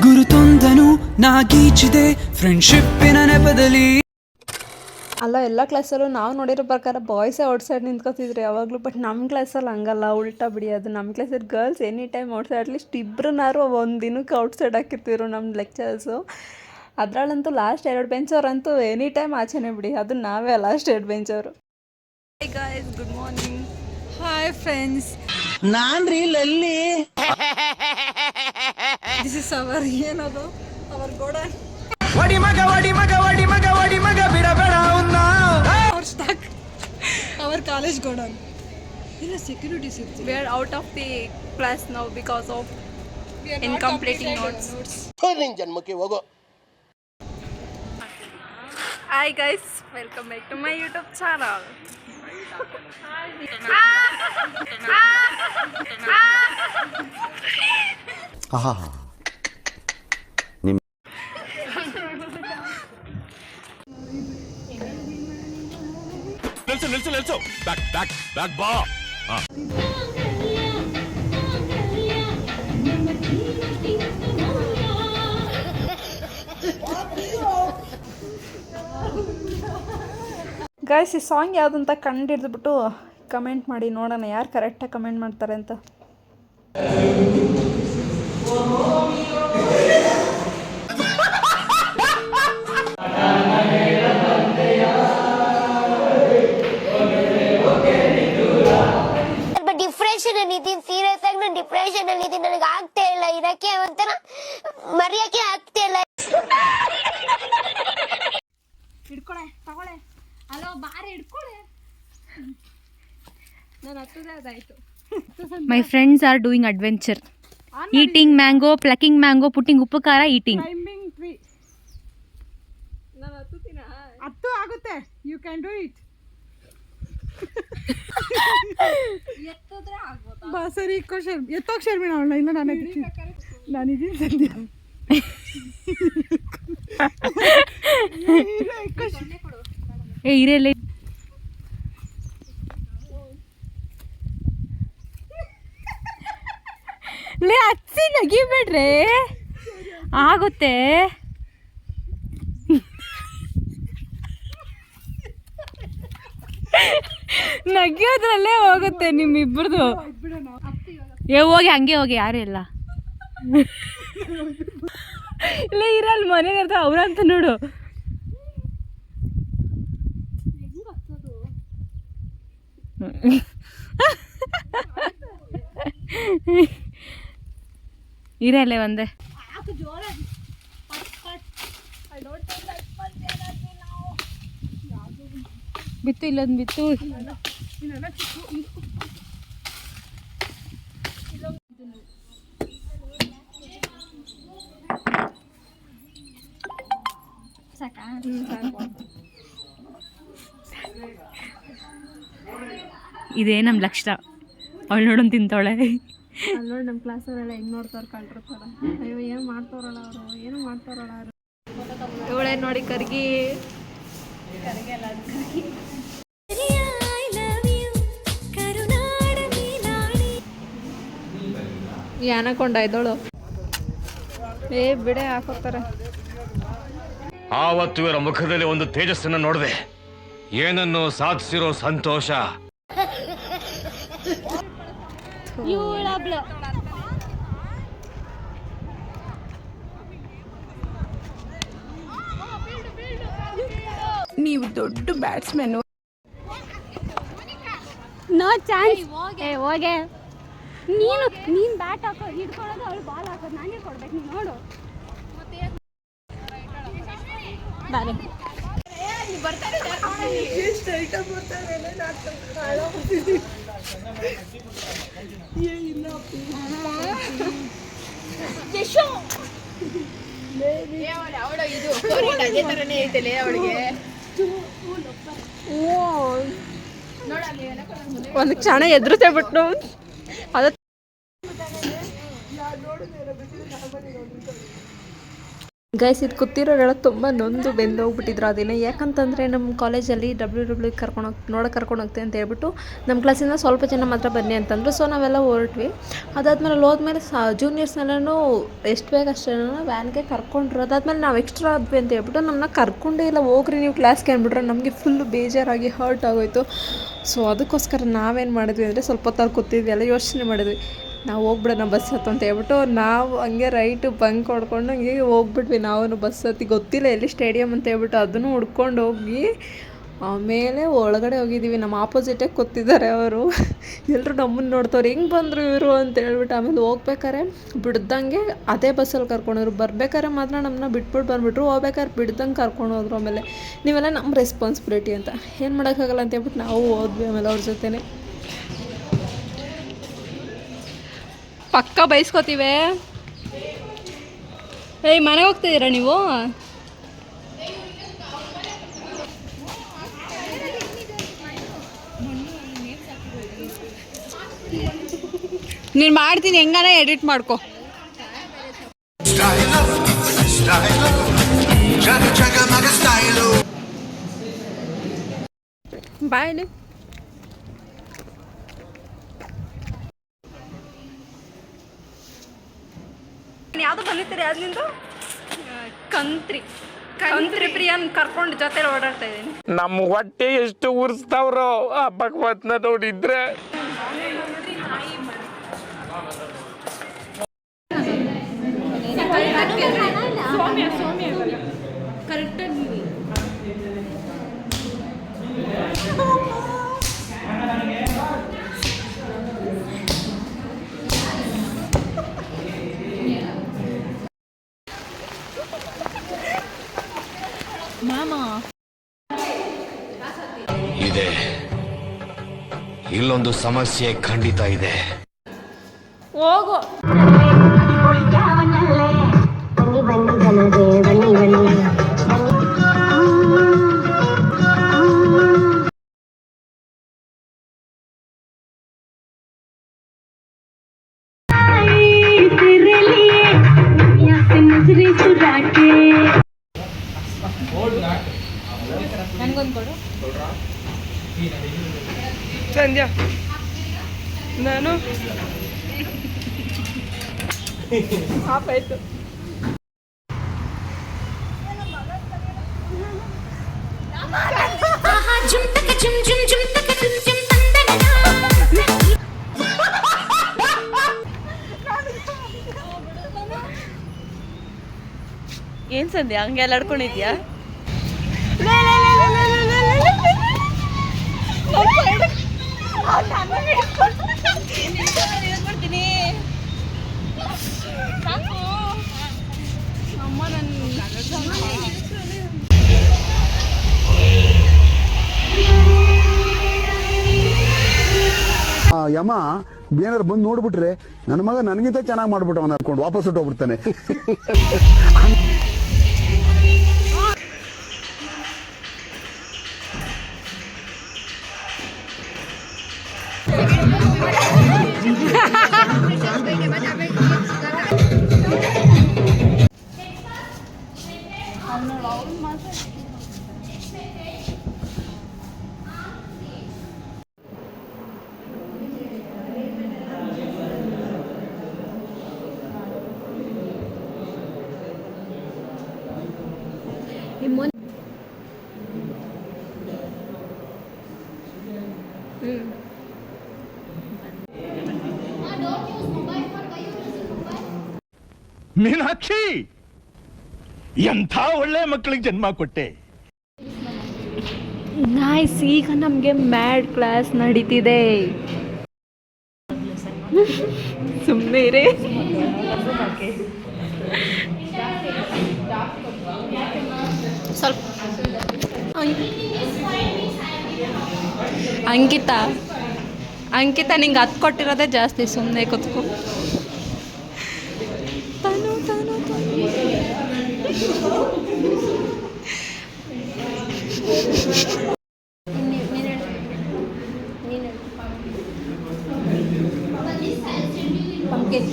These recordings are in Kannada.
ಗುರುತೊಂದನು ನಾಗೀಚಿದೆ ಫ್ರೆಂಡ್ಶಿಪ್ಪಿನ ನೆಪದಲ್ಲಿ. ಅಲ್ಲ, ಎಲ್ಲ ಕ್ಲಾಸಲ್ಲೂ ನಾವು ನೋಡಿರೋ ಪ್ರಕಾರ ಬಾಯ್ಸೇ ಔಟ್ಸೈಡ್ ನಿಂತ್ಕೊತಿದ್ರು ಯಾವಾಗಲೂ. ಬಟ್ ನಮ್ಮ ಕ್ಲಾಸಲ್ಲಿ ಹಂಗಲ್ಲ, ಉಲ್ಟಾ ಬಿಡಿ. ಅದು ನಮ್ಮ ಕ್ಲಾಸಲ್ಲಿ girls any time outside, at least ಇಬ್ಬರನ್ನಾರು ಒಂದು ದಿನಕ್ಕೆ ಔಟ್ಸೈಡ್ ಹಾಕಿರ್ತಿದ್ರು ನಮ್ಮ ಲೆಕ್ಚರ್ಸು. ಅದರಲ್ಲಂತೂ ಲಾಸ್ಟ್ 2 ಬೆಂಚವ್ರಂತೂ ಎನಿ ಟೈಮ್ ಆಚೆನೇ ಬಿಡಿ, ಅದು ನಾವೇ ಲಾಸ್ಟ್ 2 ಬೆಂಚವರು. Hi guys, good morning. Hi friends, ನಾನ್ ರೀ ಲಲ್ಲಿ. ದಿಸ್ ಇಸ್ ಅವರ್ ಏನದು ಅವರ್ ಗೋಡನ್. ವಡಿ ಮಗ ವಡಿ ಮಗ ವಡಿ ಮಗ ವಡಿ ಮಗ ಬಿಡಬೇಡ ಅವನ್ನ. Our stock, our college godown. ಇಲ್ಲ, ಸೆಕ್ಯೂರಿಟೀಸ್ ಇರ್ತೀವಿ. We are out of the class now because of incompleting notes. ನಿನ್ ಜನ್ಮಕ್ಕೆ ಹೋಗೋ. Hi guys, welcome back to my YouTube channel. ನಿಲ್ಸು ಬ್ಯಾಕ್ ಬಾ. ಗೈಸ್, ಈ ಸಾಂಗ್ ಯಾವುದಂತ ಕಂಡಿಡ್ದುಬಿಟ್ಟು ಕಮೆಂಟ್ ಮಾಡಿ ನೋಡೋಣ ಯಾರು ಕರೆಕ್ಟಾಗಿ ಕಮೆಂಟ್ ಮಾಡ್ತಾರೆ ಅಂತ. ಡಿಪ್ರೆಷನ್ ಅಲ್ಲಿ ಇದ್ದೀನಿ, ಸೀರಿಯಸ್ ಆಗಿ ನಾನು ಡಿಪ್ರೆಷನ್ ಅಲ್ಲಿ ಇದ್ದೀನಿ. ನನಗೆ ಆಗ್ತಾ ಇಲ್ಲ ಇರಕ್ಕೆ, ಒಂಥರ ಮರೆಯಕ್ಕೆ ಆಗ್ತಾ ಇಲ್ಲ. ಹಿಡ್ಕೊಳೆ, ತಗೊಳೆ, ಅಲೋ ಬಾರಿ ಹಿಡ್ಕೊಳೆ. ನಾನು ಹತ್ತದೇ ಅದಾಯ್ತು. My friends are doing adventure. Eating mango, plucking mango, putting ಉಪ್ಪು ಖಾರ, eating. Climbing tree. ನಾನು ಹತ್ತುತ್ತೀನ? ಹತ್ತು ಆಗುತ್ತೆ. You can do it. ಎತ್ತಿದ್ರೆ ಆಗ್ಬೋದಾ? ಬಾ ಸರಿ, ಕ್ವಶನ್ ಎತ್ತೋಕ್ ಶರ್ಮಿಣ ಅವಳ. ಇಲ್ಲ, ನಾನಿದ್ದೀನಿ ಸದ್ಯ. ಏ ಇರಲ್ಲ, ಲೇ ಹಚ್ಚಿ ನಗಿಬೇಡ್ರೆ, ಆಗುತ್ತೆ. ನಗಿಯೋದ್ರಲ್ಲೇ ಹೋಗುತ್ತೆ ನಿಮ್ಮಿಬ್ಬರದು. ಹೋಗಿ ಹಂಗೆ ಹೋಗಿ, ಯಾರು ಇಲ್ಲ. ಇಲ್ಲ ಇರಲ್ಲ, ಮನೇಲಿ ಇರ್ತಾವ ಅವ್ರಂತ ನೋಡು. ಇರಲ್ಲೇ ಒಂದೇ ಬಿತ್ತು, ಇಲ್ಲೊಂದು ಬಿತ್ತು. ಇದೇ ನಮ್ಮ ಲಕ್ಷಣ. ಅವಳು ನೋಡೋನ್ ತಿಂತಾವಳೆ. ಅಲ್ಲಿ ನೋಡಿ ನಮ್ಮ ಕ್ಲಾಸವರೆಲ್ಲ ಹೆಂಗೆ ನೋಡ್ತಾರೆ ಕಳ್ರಿರ್ತಾರ. ಅಯ್ಯೋ, ಏನು ಮಾಡ್ತಾರಲ್ಲ ಅವರು, ಏನು ಮಾಡ್ತಾರಲ್ಲ ಅವರು. ಇವಳೇ ನೋಡಿ ಕರ್ಗಿ. ಯಾನಕೊಂಡ ಇದ್ದೋಳು. ಏ ಬಿಡೆ, ಹಾಕೋತಾರೆ. ಆವತ್ತು ಇವರ ಮುಖದಲ್ಲಿ ಒಂದು ತೇಜಸ್ಸನ್ನು ನೋಡಿದೆ. ಏನನ್ನು ಸಾಧಿಸಿರೋ ಸಂತೋಷ. ನೀವು ದೊಡ್ಡ ಬ್ಯಾಟ್ಸ್ಮನ್. No chance. ಹೋಗೆ ನೀನು ಬ್ಯಾಟ್ ಹಾಕೋ, ಹಿಡ್ಕೊಳ್ಳೋದು, ಅವಳು ಬಾಲ್ ಹಾಕೋದು, ನಾನು ಹಿಡ್ಕೊಡ್ಬೇಕು. ನೀನು ನೋಡು ಬಾರೆ. ಒಂದು ಕ್ಷಣ ಎದುರುತ್ತೆ ಬಿಟ್ಟು ಅದ ಗೈಸ್ ಇದು ಕೂತಿರೋರೆಲ್ಲ ತುಂಬ ನೊಂದು ಬೆಂದು ಹೋಗ್ಬಿಟ್ಟಿದ್ರು ಅದಿನ. ಯಾಕಂತಂದರೆ ನಮ್ಮ ಕಾಲೇಜಲ್ಲಿ WW ಕರ್ಕೊಂಡು ಹೋಗ್ತೀವಿ ಅಂತ ಹೇಳ್ಬಿಟ್ಟು ನಮ್ಮ ಕ್ಲಾಸಿಂದ ಸ್ವಲ್ಪ ಜನ ಮಾತ್ರ ಬನ್ನಿ ಅಂತಂದರು. ಸೊ ನಾವೆಲ್ಲ ಹೊರಟ್ವಿ. ಅದಾದಮೇಲೆ ಹೋದ್ಮೇಲೆ ಜೂನಿಯರ್ಸ್ನೆಲ್ಲನೂ ಎಷ್ಟು ಬೇಗ ಅಷ್ಟೇ ವ್ಯಾನ್ಗೆ ಕರ್ಕೊಂಡ್ರು. ಅದಾದಮೇಲೆ ನಾವು ಎಕ್ಸ್ಟ್ರಾ ಆದ್ವಿ ಅಂತ ಹೇಳ್ಬಿಟ್ಟು ನಮ್ಮನ್ನ ಕರ್ಕೊಂಡೇ ಇಲ್ಲ, ಹೋಗ್ರಿ ನೀವು ಕ್ಲಾಸ್ಗೆ ಅಂದ್ಬಿಟ್ರೆ. ನಮಗೆ ಫುಲ್ಲು ಬೇಜಾರಾಗಿ ಹರ್ಟ್ ಆಗೋಯ್ತು. ಸೊ ಅದಕ್ಕೋಸ್ಕರ ನಾವೇನು ಮಾಡಿದ್ವಿ ಅಂದರೆ ಸ್ವಲ್ಪ ಹೊತ್ತಲ್ಲಿ ಕೂತಿದ್ವಿ, ಎಲ್ಲ ಯೋಚನೆ ಮಾಡಿದ್ವಿ ನಾವು ಹೋಗ್ಬಿಡೋಣ ಬಸ್ ಹತ್ತು ಅಂತ ಹೇಳ್ಬಿಟ್ಟು. ನಾವು ಹಂಗೆ ರೈಟು ಬಂಕ್ ಹೊಡ್ಕೊಂಡು ಹಂಗೆ ಹೋಗ್ಬಿಟ್ವಿ. ನಾವು ಬಸ್ ಹತ್ತಿ ಗೊತ್ತಿಲ್ಲ ಎಲ್ಲಿ ಸ್ಟೇಡಿಯಮ್ ಅಂತ ಹೇಳ್ಬಿಟ್ಟು ಅದನ್ನು ಹುಡ್ಕೊಂಡು ಹೋಗಿ ಆಮೇಲೆ ಒಳಗಡೆ ಹೋಗಿದ್ದೀವಿ. ನಮ್ಮ ಆಪೋಸಿಟೇ ಕೂತಿದ್ದಾರೆ ಅವರು. ಎಲ್ಲರೂ ನಮ್ಮನ್ನು ನೋಡ್ತವ್ರು, ಹೆಂಗೆ ಬಂದರು ಇವರು ಅಂತ ಹೇಳ್ಬಿಟ್ಟು. ಆಮೇಲೆ ಹೋಗ್ಬೇಕಾರೆ ಬಿಡ್ದಂಗೆ ಅದೇ ಬಸ್ಸಲ್ಲಿ ಕರ್ಕೊಂಡೋದ್ರು. ಬರ್ಬೇಕಾದ್ರೆ ಮಾತ್ರ ನಮ್ಮನ್ನ ಬಿಟ್ಬಿಟ್ಟು ಬಂದುಬಿಟ್ರು, ಹೋಗ್ಬೇಕಾದ್ರೆ ಬಿಡ್ದಂಗೆ ಕರ್ಕೊಂಡು ಹೋದ್ರು. ಆಮೇಲೆ ನೀವೆಲ್ಲ ನಮ್ಮ ರೆಸ್ಪಾನ್ಸಿಬಿಲಿಟಿ ಅಂತ ಏನು ಮಾಡೋಕ್ಕಾಗಲ್ಲ ಅಂತ ಹೇಳ್ಬಿಟ್ಟು ನಾವು ಹೋದ್ವಿ ಆಮೇಲೆ ಅವ್ರ ಜೊತೆನೇ. ಪಕ್ಕ ಬೈಸ್ಕೋತೀವಿ. ಏಯ್ ಮನೆಗೆ ಹೋಗ್ತಿದ್ದೀರಾ ನೀವು? ನೀನು ಮಾಡ್ತೀನಿ, ಹೆಂಗಾನ ಎಡಿಟ್ ಮಾಡ್ಕೊ. ಬಾಯ್. ಯಾವುದು ಬಂದಿರ್ತೀರಿ ಅದು ನಿಂದು? ಕಂತ್ರಿ ಪ್ರಿಯನ್ ಕರ್ಕೊಂಡು ಜೊತೆ ಓಡಾಡ್ತಾ ಇದ್ದೀನಿ. ನಮ್ಮ ಹೊಟ್ಟೆ ಎಷ್ಟು ಉರ್ಸ್ತಾವ್ರೋ ಆ ಭಗವತ್ನ ನೋಡಿದ್ರೆ. ಇದೆ, ಇಲ್ಲೊಂದು ಸಮಸ್ಯೆ ಖಂಡಿತ ಇದೆ. ಹೋಗು. ನನಗೊಂದು ಕೊಡು. ಸಂಧ್ಯಾ ನಾನು ಆಪಾಯ್ತು. ಏನ್ ಸಂಧ್ಯಾ ಹಂಗೆಲ್ಲ ಆಡ್ಕೊಂಡಿದ್ಯಾ? ಯಮ ಏನಾರು ಬಂದು ನೋಡ್ಬಿಟ್ರೆ ನನ್ನ ಮಗ ನನಗಿಂತ ಚೆನ್ನಾಗಿ ಮಾಡ್ಬಿಟ್ಟು ಅವನ ಅನ್ಕೊಂಡು ವಾಪಸ್ ಹೊಟ್ಟೋಗ್ಬಿಡ್ತಾನೆ. ಮೀನಾಕ್ಷಿ, ಎಂಥ ಒಳ್ಳೆ ಮಕ್ಕಳಿಗೆ ಜನ್ಮ ಕೊಟ್ಟೆ. ನೈಸ್. ಈಗ ನಮಗೆ ಮ್ಯಾಡ್ ಕ್ಲಾಸ್ ನಡೀತಿದೆ. ಸುಮ್ಮನೆ ಇರಿ. ಸ್ವಲ್ಪ ಅಂಕಿತಾ ನಿಂಗೆ ಹತ್ತು ಕೊಟ್ಟಿರೋದೇ ಜಾಸ್ತಿ. ಸುಮ್ಮನೆ ಕೂತ್ಕೊ. ಪಂಪ್ಕಿನ್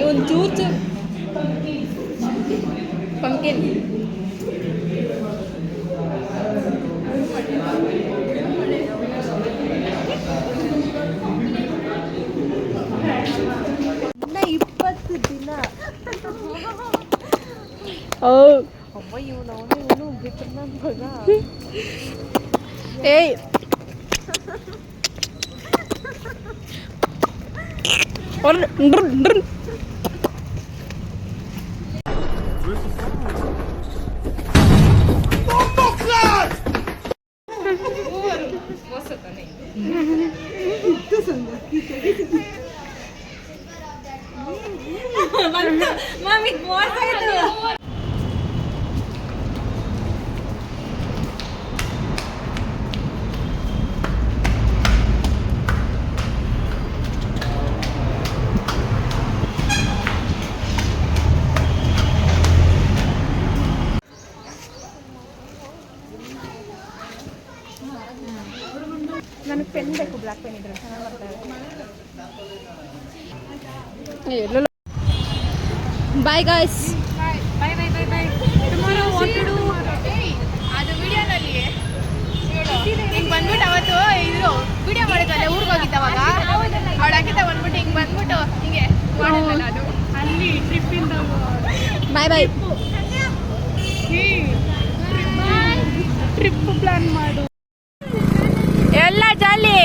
ಒಂದು ಚೂರು ಪಂಪ್ಕಿನ್. ಇನ್ನ 20 ದಿನ. ಅಮ್ಮ ಇವನು ಬಿಟ್ಟು ನನ್ನ ಮಗ. ಏಯ್ ನನಗೆ ಪೆನ್ ಬೇಕು, ಬ್ಲ್ಯಾಕ್ ಪೆನ್ ಇದ್ರೆ ಚೆನ್ನಾಗಿ ಬರ್ತಾರೆ. ಎಲ್ಲೆಲ್ಲ ಬಾಯ್ ಗಾಯ್ಸ್. ಅದು ವಿಡಿಯೋನಲ್ಲಿ ಹಿಂಗೆ ಬಂದ್ಬಿಟ್ಟು ಅವತ್ತು ಇದ್ರು ವಿಡಿಯೋ ಮಾಡಿದ್ವಲ್ಲ ಊರಿಗೆ ಹೋಗಿದ್ದವಾಗ ಅವಳು ಹಾಕಿದ್ದ ಬಂದ್ಬಿಟ್ಟು ಹಿಂಗೆ ಬಂದ್ಬಿಟ್ಟು ಹಿಂಗೆ ಮಾಡಿದ್ವಲ್ಲ ಅದು ಅಲ್ಲಿ ಟ್ರಿಪ್ಪಿಂದ. ಬಾಯ್ ಬಾಯ್. ಟ್ರಿಪ್ ಪ್ಲಾನ್ ಮಾಡು ಎಲ್ಲ ಜಾಲಿ.